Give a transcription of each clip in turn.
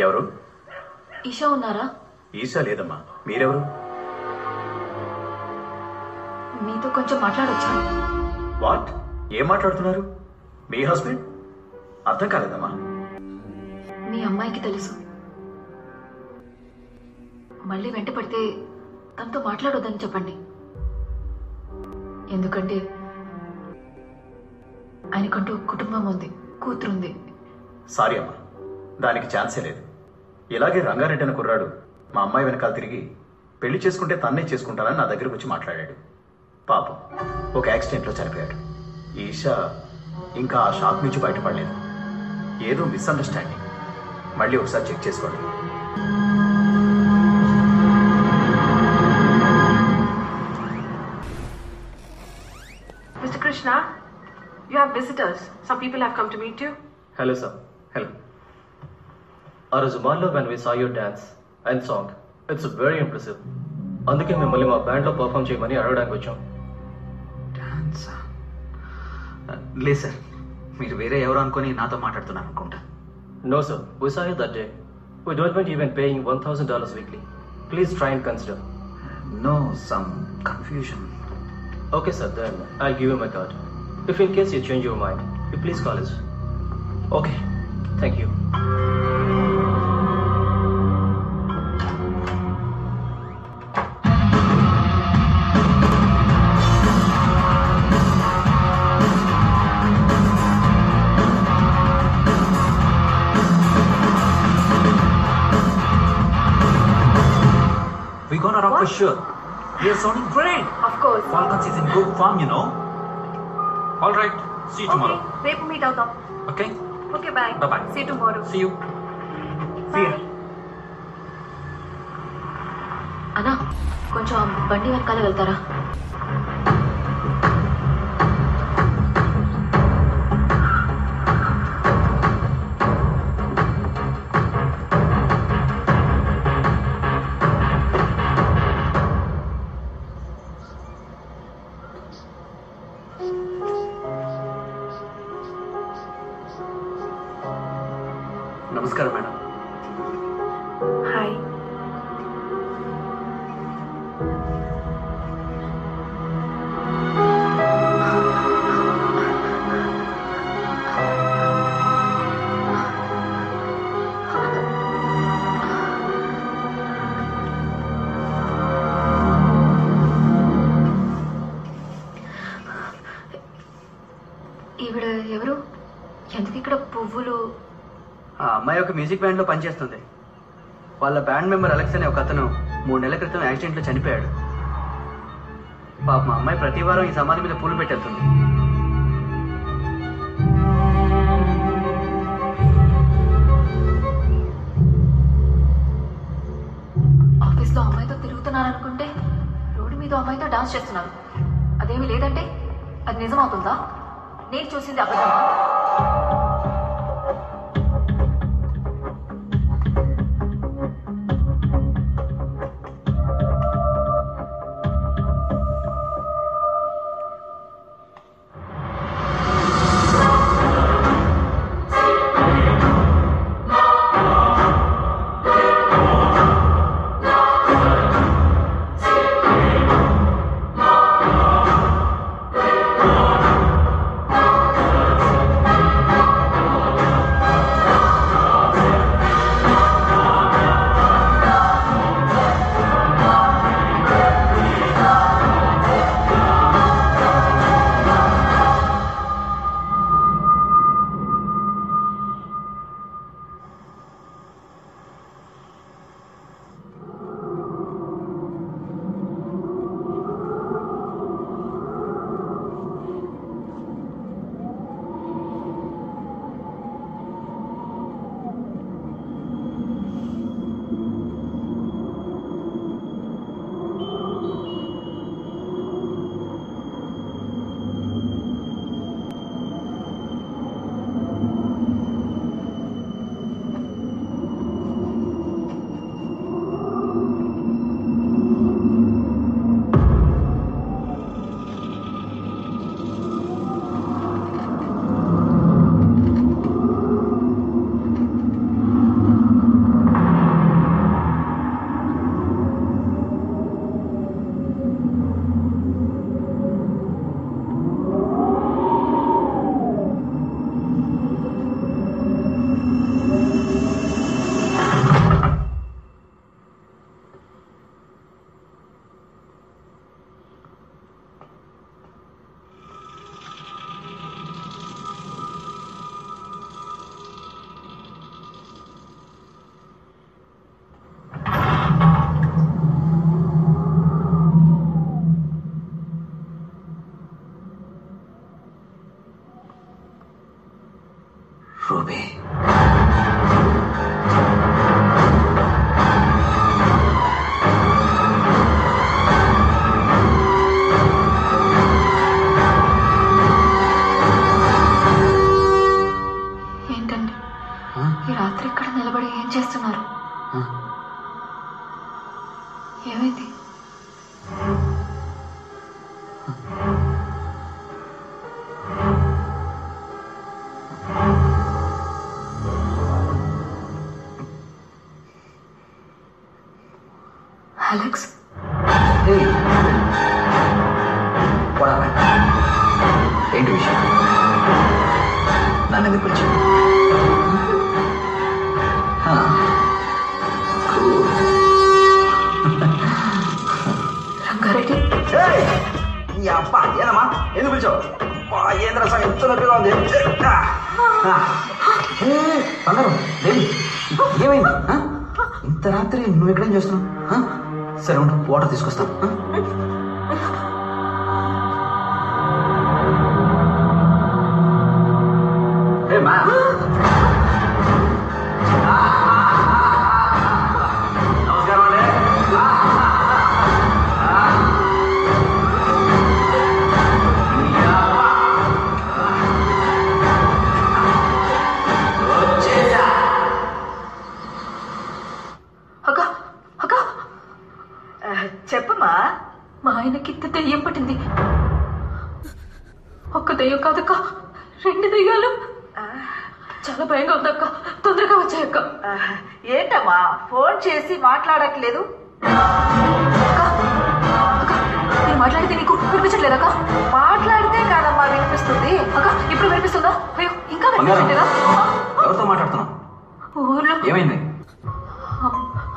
ఎవరు? ఈషా ఉన్నారా? ఈషా లేదమ్మా. మీరెవరు? మీతో కొంచెం మాట్లాడొచ్చా? వాట్? ఏం మాట్లాడుతున్నారు? మీ హస్బెండ్? అర్థం కాలేదమ్మా. మీ అమ్మాయికి తెలుసు. మళ్ళీ వెంట పడితే తనతో మాట్లాడొద్దని చెప్పండి. ఎందుకంటే ఆయనకంటూ కుటుంబం ఉంది, కూతురుంది. సారీ అమ్మా, దానికి ఛాన్సే లేదు. ఇలాగే రంగారెడ్డి అనే కుర్రాడు మా అమ్మాయి వెనకాల తిరిగి పెళ్లి చేసుకుంటే తన్నే చేసుకుంటానని నా దగ్గరకు వచ్చి మాట్లాడాడు. పాపం ఒక యాక్సిడెంట్లో చనిపోయాడు. ఈషా ఇంకా ఆ షాక్ నుంచి బయటపడలేదు. ఏదో మిస్అండర్స్టాండింగ్. మళ్ళీ ఒకసారి చెక్ చేసుకోండి. Mr. Krishna, you have visitors. Some people have come to meet you. Hello, sir. Hello. Our Zumallo, when we saw your dance and song, it's very impressive. అందుకే మిమ్మల్ని మా బ్యాండ్లో పర్ఫామ్ చేయమని అడగడానికి వచ్చాం. డాన్సా? లేదు సార్, మీరు వేరే ఎవరు అనుకొని నాతో మాట్లాడుతున్నారు అనుకుంటా. No, sir. We saw you that day. We don't mind even paying $1,000 weekly. Please try and consider. No, some confusion. Okay, sir. Then I'll give you my card. If in case you change your mind, you please call us. Okay. Thank you. We gonna rock for sure. We are sounding great. Of course. Falcons is in good form, you know. All right. See you tomorrow. రేపు meet అవుతాం. Okay. Okay, bye. Bye-bye. See you tomorrow. See you. See ya. అన్నా, కొంచెం బండి వెనకాల వెళ్తారా? నమస్కారం madam. Hi. ఈవిడ ఎవరు? ఎందుకు ఇక్కడ పువ్వులు? ఆ అమ్మాయి ఒక మ్యూజిక్ బ్యాండ్లో పనిచేస్తుంది. వాళ్ళ బ్యాండ్ మెంబర్ అలెక్స్ అనే ఒక అతను 3 నెలల క్రితం యాక్సిడెంట్లో చనిపోయాడు. పాప మా అమ్మాయి ప్రతి వారం ఈ సమాధి మీద పూలు పెట్టేస్తుంది. ఆఫీస్లో అమ్మాయితో తిరుగుతున్నారు అనుకుంటే రోడ్డు మీద అమ్మాయితో డాన్స్ చేస్తున్నారు. అదేమీ లేదంటే అది నిజమవుతుందా? నేను చూసింది అబద్ధమా? నిలబడి ఏం చేస్తున్నారు? ఏమైంది? అలెక్స్, ఏంటి విషయం? నన్ను ఎందుకు పిలిచావు? రంగారెడ్డి, అబ్బా ఏనమ్మా, ఎందుకు పిలిచావు? ఏంద్ర సార్ ఎంత నొప్పిగా ఉంది. బంగారం, దేవి ఏమైంది? ఇంత రాత్రి నువ్వు ఎక్కడేం చేస్తున్నావు? సరే ఉండు, వాటర్ తీసుకొస్తాను. నమస్కారం అండి. అక్క అక్క, చెప్పమ్మా. మా ఆయనకి దెయ్యం పట్టింది. ఒక్క దెయ్యం కాదక్క, 2 దెయ్యాలు. చాలా భయంగా ఉందక్క, తొందరగా వచ్చాయక్క. ఏంటమ్మా ఫోన్ చేసి మాట్లాడట్లేదు? అక్క అక్క, నేను మాట్లాడితే నీకు వినిపించట్లేదక్క? మాట్లాడితే కాదమ్మా వినిపిస్తుంది. అక్క, ఇప్పుడు వినిపిస్తుందా? అయ్యో, ఇంకా వినిపించట్లేదా? ఎవరితో మాట్లాడుతున్నావు? ఊర్లో ఏమైంది?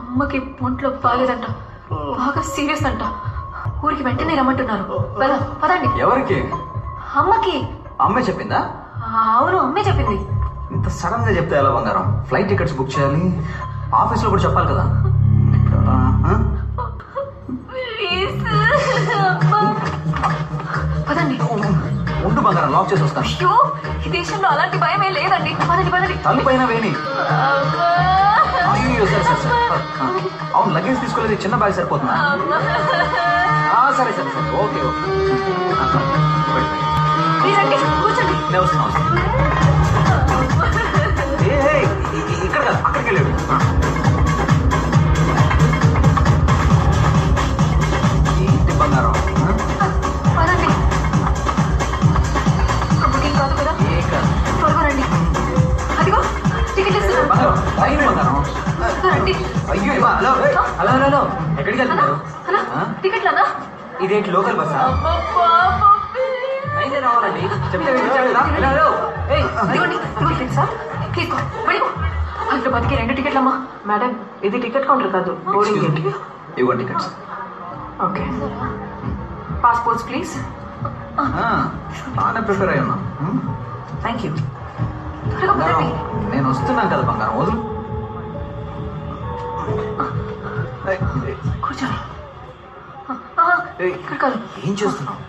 అమ్మకి ఒంట్లో బాగాలేదంట, బాగా సీరియస్ అంట. ఊరికి వెంటనే రమ్మంటున్నారు. పదండి. ఎవరికి? అమ్మకి. అమ్మే చెప్పిందా? అవును, అమ్మే చెప్పింది. ఇంత సడన్ గా చెప్తే ఎలా బంగారం? ఫ్లైట్ టికెట్స్ బుక్ చేయాలి, ఆఫీస్ లో కూడా చెప్పాలి కదా. పదండి. ఉండు బంగారం, లాక్ చేసి వస్తాను. అయ్యో, ఈ దేశంలో అలాంటి భయమే లేదండి. పదండి పదండి. తల్లి పైన వేణి. అయ్యో సరే సరే సరే. అవును, లగేజ్ తీసుకోలేదు, చిన్న బ్యాగ్ సరిపోతుందా? సరే సరే సరే, ఓకే ఓకే. మీరండి, కూర్చోండి. నేను వస్తున్నాను. ఇక్కడ కదా, అక్కడికి వెళ్ళాడు. ఏంటి బంగారం? పదండి. బుకింగ్ కాదు కదా? ఏ కాదు. త్వరగా రండి. అదిగో టికెట్ ఇస్తున్నాను. బంగారం, టైం బంగారం. రండి. అయ్యో హలో హలో హలో, ఎక్కడికి వెళ్తున్నారు? టికెట్లన్నా? ఇదేంటి లోకల్ బస్సా? అయితే రావాలండి, చెప్తే ఇదిగోండి, టికెట్ సార్, తీసుకో. పడిపో. హైదరాబాద్కి 2 టికెట్లమ్మా. మేడం, ఇది టికెట్ కౌంటర్ కాదు, బోర్డింగ్ గేట్. ఇవ్వండి టికెట్స్. Okay, passports please. బాగానే ప్రిపేర్ అయి ఉన్నా. Thank you. త్వరగా పదండి. నేను వస్తున్నాను కదా బంగారం, వదులు. కూర్చోండి. ఇక్కడ కాదు. ఏం చేస్తున్నావు?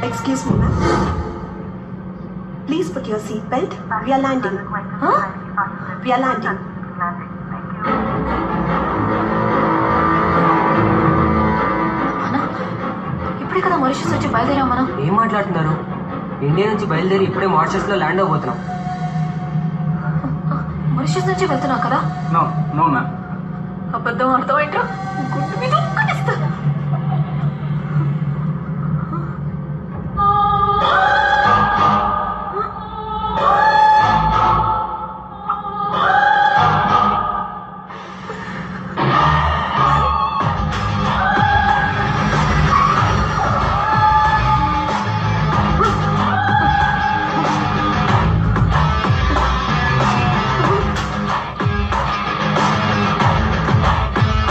Excuse me, ma'am. Please put your seat belt. We are landing. Huh? We are landing. అన్నా, ఇప్పుడే కదా మారిషస్ వచ్చి బయలుదేరాం మనం. ఏం మాట్లాడుతున్నారు? ఇండియా నుంచి బయలుదేరి ఇప్పుడే మారిషస్ లో ల్యాండ్ అవబోతున్నాం. మారిషస్ నుంచి వెళ్తున్నాం కదా? No no ma'am. అబద్ధం అర్థమైంట్రా, గుడ్డు మీద ఒక్కటిస్తా.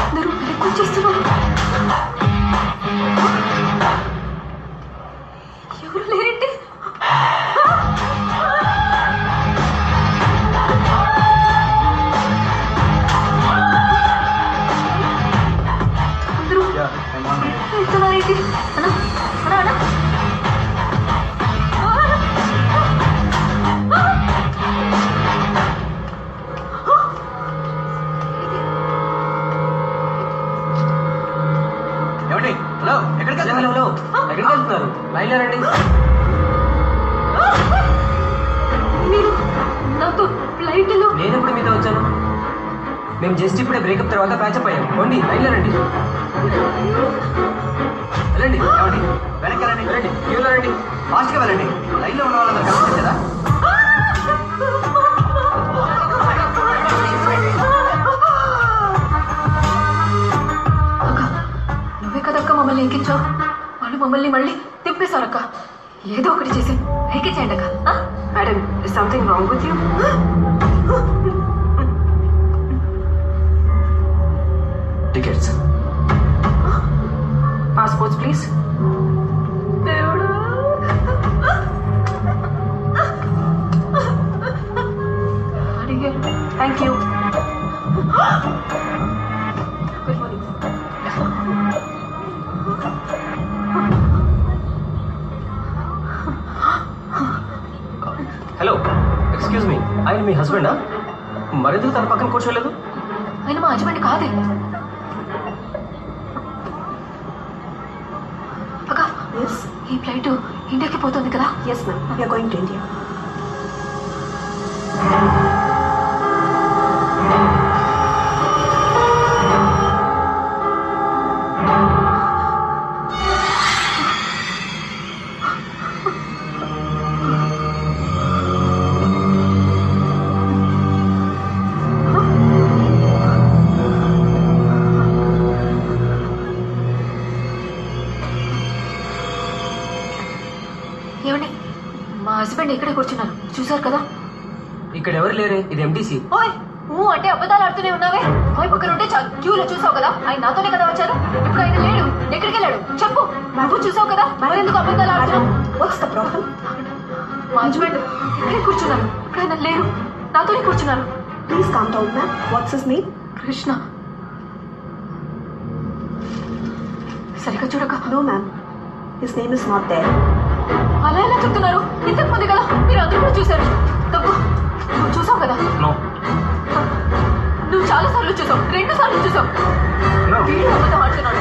అందరూ ఎక్కువ చేస్తున్నారు. బయలుదేరండి. మీరు నాతో ఫ్లైట్లో నేను ఎప్పుడు మీతో వచ్చాను? మేము జస్ట్ ఇప్పుడే బ్రేకప్ తర్వాత ప్యాచప్ అయ్యాం. పోండి, బయలుదేరండి. వెళ్ళండి. ఏమండి, వెనక్కి రండి. వెళ్ళండి, క్యూలో రండి. ఫాస్ట్గా వెళ్ళండి. లైన్లో ఉన్న వాళ్ళందరూ కనిపించారు కదా. నువ్వే కదక్క మమ్మల్ని ఎక్కించావు. వాళ్ళు మమ్మల్ని మళ్ళీ తిప్పేశారక్క. ఏదో ఒకటి చేసి ఎక్కించేయండి అక్క. Madam, is something wrong with you? Tickets. Passports, please. దేవుడా, అడిగాను. Thank you. Good morning. Hello, excuse me, ఆయన మీ హస్బెండా? మరెందుకు తన పక్కన కూర్చోలేదు? ఆయన మా హస్బెండ్ కాదే. అక్క, Yes? ఈ ఫ్లైట్ ఇండియాకి పోతుంది కదా? Yes, ma'am. We are going to India. ఏమండి, మా హస్బెండ్ ఇక్కడే కూర్చున్నారు, చూసారు కదా? ఇక్కడ ఎవరు లేరే, ఇది ఎంటీసీ. ఓయ్, అంటే అబద్ధాలు ఆడుతూనే ఉన్నావే. ఓయ్, పక్కన ఉంటే క్యూలో చూసావు కదా, ఆయన నాతోనే కదా వచ్చారు. ఇప్పుడు ఆయన లేడు, ఎక్కడికి వెళ్ళాడు చెప్పు. నువ్వు చూసావు కదా, మరెందుకు అబద్ధాలు ఆడుతున్నావు? What's the problem? మా హస్బెండ్ ఇక్కడే కూర్చున్నారు, ఇప్పుడు ఆయన లేరు, నాతోనే కూర్చున్నారు. Please calm down, ma'am. What's his name? Krishna. సరిగ్గా చూడక. No, ma'am. His name is not there. అలా ఎలా చెప్తున్నారు? ఇంతకు ముందు కదా మీరు అందరూ కూడా చూశారు. తప్పు, నువ్వు చూసావు కదా? నో. నువ్వు చాలా సార్లు చూసావు, 2 సార్లు చూసావు. No. వీడు అబద్ధం ఆడుతున్నాడు.